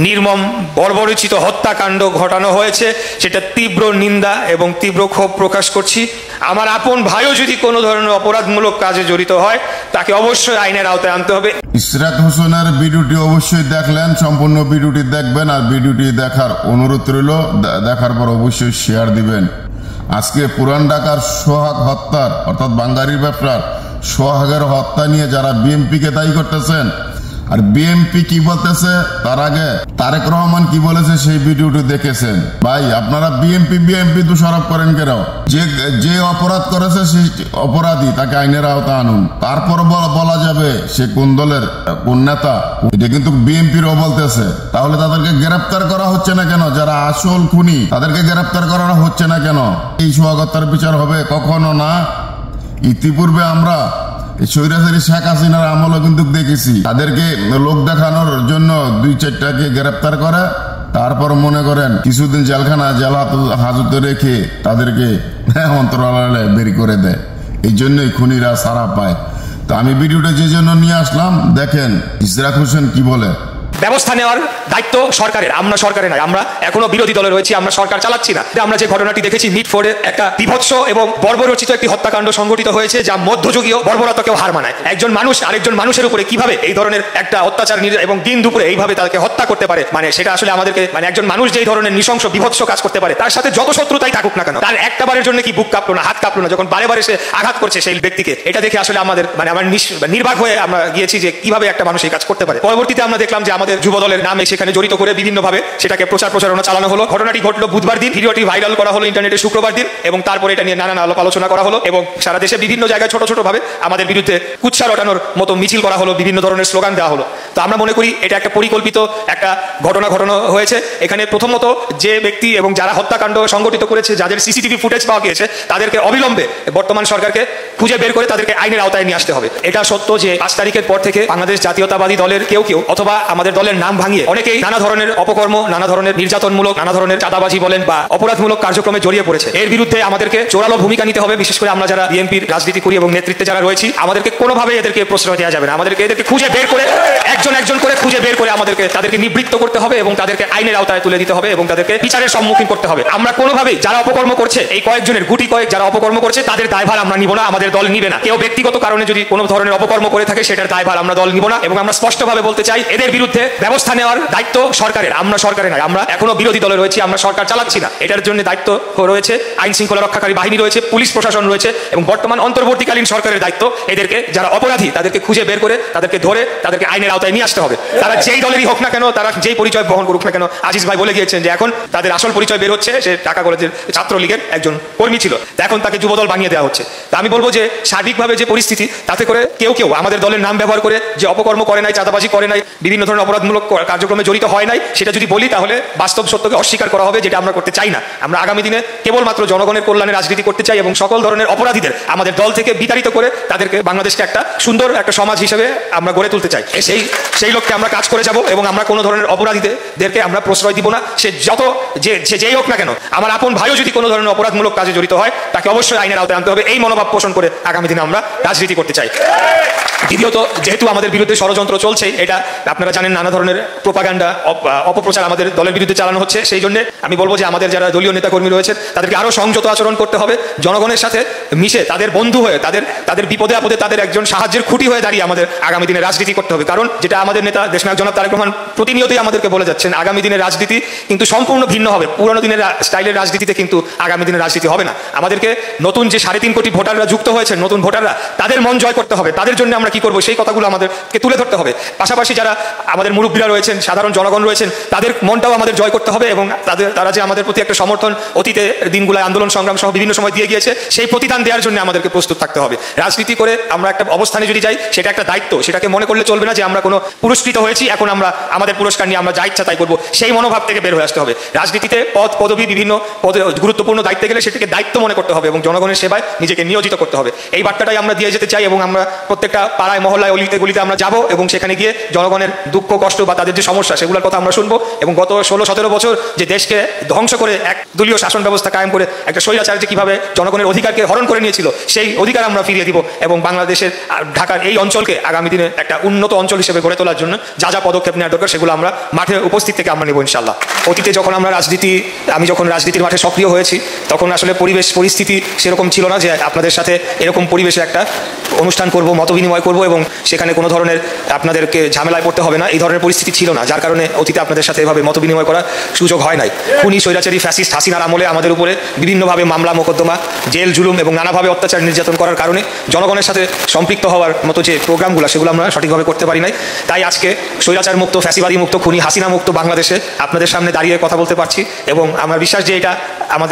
নির্মম বর্বরোচিত হত্যাকাণ্ড ঘটানো হয়েছে, সেটা তীব্র নিন্দা এবং তীব্র ক্ষোভ প্রকাশ করছি। আমার আপন ভাইও যদি কোনো ধরনের অপরাধমূলক কাজে জড়িত হয়, তাকে অবশ্যই আইনের আওতায় আনতে হবে। ইশরাক হোসেনের ভিডিওটি অবশ্যই দেখলেন, সম্পূর্ণ ভিডিওটি দেখবেন আর ভিডিওটি দেখার অনুরোধ রইল, দেখার পর অবশ্যই শেয়ার দিবেন। আজকে পুরান ঢাকার সোহাগ হত্যার অর্থাৎ বাঙ্গারির ব্যবসার সোহাগের হত্যা নিয়ে যারা বিএনপিকে দায়ী করতেছেন, আর বিএনপি কি বলতেছে তার আগে তারেক রহমান কি বলেছে সেই ভিডিওটি দেখেছেন। ভাই আপনারা বিএনপি দোষারোপ করেন কেন? যে অপরাধ করেছে সেই অপরাধী, তাকে আইনের আওতায় আনুন, তারপর বলা যাবে সে কোন দলের কোন নেতা। এটা কিন্তু বিএনপিরও বলতেছে। তাহলে তাদেরকে গ্রেপ্তার করা হচ্ছে না কেন? যারা আসল খুনি তাদেরকে গ্রেপ্তার করানো হচ্ছে না কেন? এই সোহাগ হত্যার বিচার হবে? কখনো না। ইতিপূর্বে আমরা স্বৈরাচারী শেখ হাসিনার আমলও কিন্তু দেখেছি, তাদেরকে লোক দেখানোর জন্য 2-4টাকে গ্রেপ্তার করে, তারপর মনে করেন কিছুদিন জেলখানা জেল হাজতে রেখে তাদেরকে অন্তরালে বের করে দেয়। এই জন্যই খুনিরা সারা পায়। তো আমি ভিডিওটা যে জন্য নিয়ে আসলাম, দেখেন ইশরাক হোসেন কি বলে। ব্যবস্থা নেওয়ার দায়িত্ব সরকারের, আমরা সরকারের নয়। আমরা এখনো বিরোধী দলে রয়েছি, আমরা সরকার চালাচ্ছি না। আমরা যে ঘটনাটি দেখেছি, মিটফোর্ডে একটা বিভৎস এবং বর্বরোচিত একটি হত্যাকাণ্ড সংঘটিত হয়েছে, যা মধ্যযুগীয় বর্বরতাকেও হার মানায়। একজন মানুষ আরেকজন মানুষের উপরে কিভাবে এই ধরনের একটা অত্যাচার এবং দিন দুপুরে এইভাবে তাকে হত্যা করতে পারে, সেটা আসলে আমাদেরকে একজন মানুষ যেই ধরনের নৃশংস বিভৎস কাজ করতে পারে, তার সাথে যত শত্রুতাই থাকুক না কেন, তার একটা বারের জন্য কি বুক কাঁপলো না, হাত কাঁপলো না যখন বারে বারে সে আঘাত করছে সেই ব্যক্তিকে? এটা দেখে আসলে আমাদের আমার নির্বাক হয়ে আমরা গিয়েছি যে কিভাবে একটা মানুষ এই কাজ করতে পারে। পরবর্তীতে আমরা দেখলাম যে আমাদের যুব দলের নামে সেখানে জড়িত করে বিভিন্নভাবে সেটাকে প্রচারণা চালানো হলো। ঘটনাটি ঘটলো বুধবার দিন, ভিডিওটি ভাইরাল করা হলো ইন্টারনেটে শুক্রবার দিন, এবং তারপরে এটা নিয়ে নানান আলোচনা করা হলো এবং সারা দেশে বিভিন্ন জায়গায় ছোট ছোট ভাবে আমাদের বিরুদ্ধে কুৎসা রটানোর মতো মিছিল করা হলো, বিভিন্ন ধরনের স্লোগান দেওয়া হলো। তো আমরা মনে করি এটা একটা পরিকল্পিত একটা ঘটনা ঘটানো হয়েছে। এখানে প্রথমত যে ব্যক্তি এবং যারা হত্যাকাণ্ড সংগঠিত করেছে, যাদের সিসিটিভি ফুটেজ পাওয়া গিয়েছে, তাদেরকে অবিলম্বে বর্তমান সরকারকে খুঁজে বের করে তাদেরকে আইনের আওতায় নিয়ে আসতে হবে। এটা সত্য যে 5 তারিখের পর থেকে বাংলাদেশ জাতীয়তাবাদী দলের কেউ অথবা আমাদের দলের নাম ভাঙিয়ে অনেকেই নানা ধরনের অপকর্ম, নানা ধরনের নির্যাতনমূলক, নানা ধরনের চাঁদাবাজি বলেন বা অপরাধমূলক কার্যক্রমে জড়িয়ে পড়েছে। এর বিরুদ্ধে আমাদেরকে জোরালো ভূমিকা নিতে হবে। বিশেষ করে আমরা যারা বিএনপির রাজনীতি করি এবং নেতৃত্বে যারা রয়েছি, আমাদেরকে কোনোভাবে এদেরকে প্রশ্রয় দেওয়া যাবে না। আমাদেরকে এদেরকে খুঁজে বের করে একজন করে খুঁজে বের করে তাদেরকে নিবৃত্ত করতে হবে এবং তাদেরকে আইনের আওতায় তুলে দিতে হবে এবং তাদেরকে বিচারের সম্মুখীন করতে হবে। আমরা কোনোভাবেই যারা অপকর্ম করছে, এই কয়েকজনের গুটি কয়েক যারা অপকর্ম করছে, তাদের দায়ভার আমরা নিব না, আমাদের দল নিবে না। কেউ ব্যক্তিগত কারণে যদি কোনো ধরনের অপকর্ম করে থাকে, সেটার দায়ভার আমরা দল নিব না। এবং আমরা স্পষ্টভাবে বলতে চাই, এদের বিরুদ্ধে ব্যবস্থা নেওয়ার দায়িত্ব সরকারের, আমরা সরকারের নয়। আমরা এখনো বিরোধী দলে রয়েছি, আমরা সরকার চালাচ্ছি না। এটার জন্য দায়িত্ব রয়েছে আইন শৃঙ্খলা রক্ষাকারী বাহিনী রয়েছে, পুলিশ প্রশাসন রয়েছে এবং বর্তমান অন্তর্বর্তীকালীন সরকারের দায়িত্ব এদেরকে, যারা অপরাধী তাদেরকে খুঁজে বের করে তাদেরকে ধরে তাদেরকে আইনের আওতায় নিয়ে আসতে হবে। তারা যেই দলেরই হোক না কেন, তারা যেই পরিচয় বহন করুক না কেন। আজিজ ভাই বলে গিয়েছেন যে এখন তাদের আসল পরিচয় বের হচ্ছে, সে ঢাকা কলেজের ছাত্রলীগের একজন কর্মী ছিল, এখন তাকে যুবদল বানিয়ে দেওয়া হচ্ছে। তা আমি বলবো যে সার্বিকভাবে যে পরিস্থিতি, তাতে করে কেউ আমাদের দলের নাম ব্যবহার করে যে অপকর্ম করে নাই, চাঁদাবাজি করে নাই, বিভিন্ন ধরনের অপরাধমূলক কার্যক্রমে জড়িত হয় নাই, সেটা যদি বলি তাহলে বাস্তব সত্যকে অস্বীকার করা হবে, যেটা আমরা করতে চাই না। আমরা আগামী দিনে কেবলমাত্র জনগণের কল্যাণে রাজনীতি করতে চাই এবং সকল ধরনের অপরাধীদের আমাদের দল থেকে বিতাড়িত করে তাদেরকে বাংলাদেশকে একটা সুন্দর একটা সমাজ হিসেবে আমরা গড়ে তুলতে চাই। সেই লক্ষ্যে আমরা কাজ করে যাব এবং আমরা কোনো ধরনের অপরাধীদেরকে আমরা প্রশ্রয় দিব না। সে যেই হোক না কেন, আমার আপন ভাইও যদি কোনো ধরনের অপরাধমূলক কাজে জড়িত হয়, তাকে অবশ্যই আইনের আওতায় আনতে হবে। এই মনোভাব পোষণ করে আগামী দিনে আমরা রাজনীতি করতে চাই। দ্বিতীয়ত, যেহেতু আমাদের বিরুদ্ধে ষড়যন্ত্র চলছে, এটা আপনারা জানেন, নানা ধরনের প্রোপাগান্ডা, অপপ্রচার আমাদের দলের বিরুদ্ধে চালানো হচ্ছে। সেই জন্য আমি বলবো যে আমাদের যারা দলীয় নেতাকর্মী রয়েছেন, তাদেরকে আরো সংযত আচরণ করতে হবে, জনগণের সাথে মিশে তাদের বন্ধু হয়ে তাদের বিপদে আপদে তাদের একজন সাহায্যের খুঁটি হয়ে দাঁড়িয়ে আমাদের আগামী দিনে রাজনীতি করতে হবে। কারণ যেটা আমাদের নেতা দেশনায়ক জনাব তারেক রহমান প্রতিনিয়তই আমাদেরকে বলে যাচ্ছেন, আগামী দিনের রাজনীতি কিন্তু সম্পূর্ণ ভিন্ন হবে। পুরনো দিনের স্টাইলের রাজনীতিতে কিন্তু আগামী দিনের রাজনীতি হবে না। আমাদেরকে নতুন যে 3.5 কোটি ভোটাররা যুক্ত হয়েছে, নতুন ভোটাররা, তাদের মন জয় করতে হবে। তাদের জন্য আমরা কি করবো, সেই কথাগুলো আমাদেরকে তুলে ধরতে হবে। পাশাপাশি যারা আমাদের মুরব্বীরা রয়েছেন, সাধারণ জনগণ রয়েছেন, তাদের মনটাও আমাদের জয় করতে হবে এবং তারা যে আমাদের প্রতি একটা সমর্থন অতীতে দিনগুলো আন্দোলন সংগ্রাম সহ বিভিন্ন সময় দিয়ে গিয়েছে, সেই প্রতিদান দেওয়ার জন্য আমাদেরকে প্রস্তুত থাকতে হবে। রাজনীতি করে আমরা একটা অবস্থানে যদি যাই, সেটা একটা দায়িত্ব, সেটাকে মনে করলে চলবে না যে আমরা কোনো পুরস্কৃত হয়েছি, এখন আমরা আমাদের পুরস্কার নিয়ে আমরা যা ইচ্ছা তাই করবো। সেই মনোভাব থেকে বের হয়ে আসতে হবে। রাজনীতিতে পদ পদবি, বিভিন্ন গুরুত্বপূর্ণ দায়িত্বে গেলে সেটাকে দায়িত্ব মনে করতে হবে এবং জনগণের সেবায় নিজেকে নিয়োজিত করতে হবে। এই বার্তাটাই আমরা দিয়ে যেতে চাই এবং আমরা প্রত্যেকটা পাড়ায় মহল্লায় অলিতে গলিতে আমরা যাব এবং সেখানে গিয়ে জনগণের দুঃখ কষ্ট বা তাদের যে সমস্যা সেগুলোর কথা আমরা শুনবো, এবং গত 16-17 বছর যে দেশকে ধ্বংস করে এক দলীয় শাসন ব্যবস্থা কায়েম করে একটা স্বৈরাচার যে কীভাবে জনগণের অধিকারকে হরণ করে নিয়েছিল, সেই অধিকার আমরা ফিরিয়ে দিব এবং বাংলাদেশের ঢাকার এই অঞ্চলকে আগামী দিনে একটা উন্নত অঞ্চল হিসেবে গড়ে তোলার জন্য যা যা পদক্ষেপ নেওয়ার দরকার সেগুলো আমরা মাঠে উপস্থিত থেকে আমরা নেব ইনশাল্লাহ। অতীতে যখন আমি যখন রাজনীতির মাঠে সক্রিয় হয়েছি তখন আসলে পরিস্থিতি সেরকম ছিল না যে আপনাদের সাথে এরকম পরিবেশে একটা অনুষ্ঠান করব, মত বিনিময় করব এবং সেখানে কোনো ধরনের আপনাদেরকে ঝামেলায় পড়তে হবে না, এই ধরনের পরিস্থিতি ছিল না, যার কারণে অতীতে আপনাদের সাথে এভাবে মত বিনিময় করার সুযোগ হয় নাই। খুনি স্বৈরাচারী ফ্যাসিস্ট হাসিনার আমলে আমাদের উপরে বিভিন্নভাবে মামলা মোকদ্দমা, জেল জুলুম এবং নানাভাবে অত্যাচার নির্যাতন করার কারণে জনগণের সাথে সম্পৃক্ত হওয়ার মতো যে প্রোগ্রামগুলো সেগুলো আমরা সঠিকভাবে করতে পারি নাই। তাই আজকে স্বৈরাচার মুক্ত, ফ্যাসিবাদী মুক্ত, খুনি হাসিনা মুক্ত বাংলাদেশে আপনাদের সামনে দাঁড়িয়ে কথা বলতে পারছি এবং আমার বিশ্বাস যে এটা আমার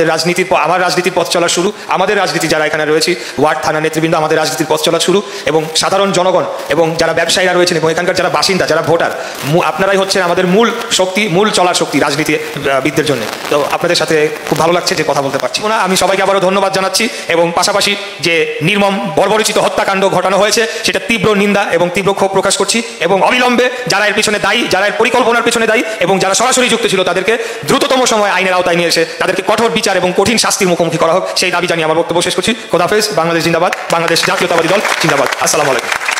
রাজনীতির পথ চলার শুরু। আমাদের রাজনীতি যারা এখানে রয়েছে, ওয়ার্ড থানা নেতৃবৃন্দ, আমাদের রাজনীতির পথ চলার শুরু এবং সাধারণ জনগণ এবং যারা ব্যবসায়ীরা রয়েছেন এবং এখানকার যারা বাসিন্দা, যারা ভোটার, আপনারাই হচ্ছেন আমাদের মূল শক্তি, মূল চলার শক্তি রাজনীতিবিদদের জন্য। তো আপনাদের সাথে খুব ভালো লাগছে যে কথা বলতে পারছি না। আমি সবাইকে আবারও ধন্যবাদ জানাচ্ছি এবং পাশাপাশি যে নির্মম বর্বরচিত হত্যাকাণ্ড ঘটানো হয়েছে সেটা তীব্র নিন্দা এবং তীব্র ক্ষোভ প্রকাশ করছি এবং অবিলম্বে যারা এর পিছনে দায়ী, যারা এর পরিকল্পনার পিছনে দায়ী এবং যারা সরাসরি যুক্ত ছিল তাদেরকে দ্রুততম সময় আইনের আওতায় নিয়ে এসে তাদেরকে কঠোর বিচার এবং কঠিন শাস্তির মুখোমুখি করা হোক, সেই দাবি জানিয়ে আমার বক্তব্য শেষ করছি। খোদাহাফেজ। বাংলাদেশ জিন্দাবাদ। বাংলাদেশ জাতীয়তাবাদী দল জিন্দাবাদ। আসসালামু আলাইকুম।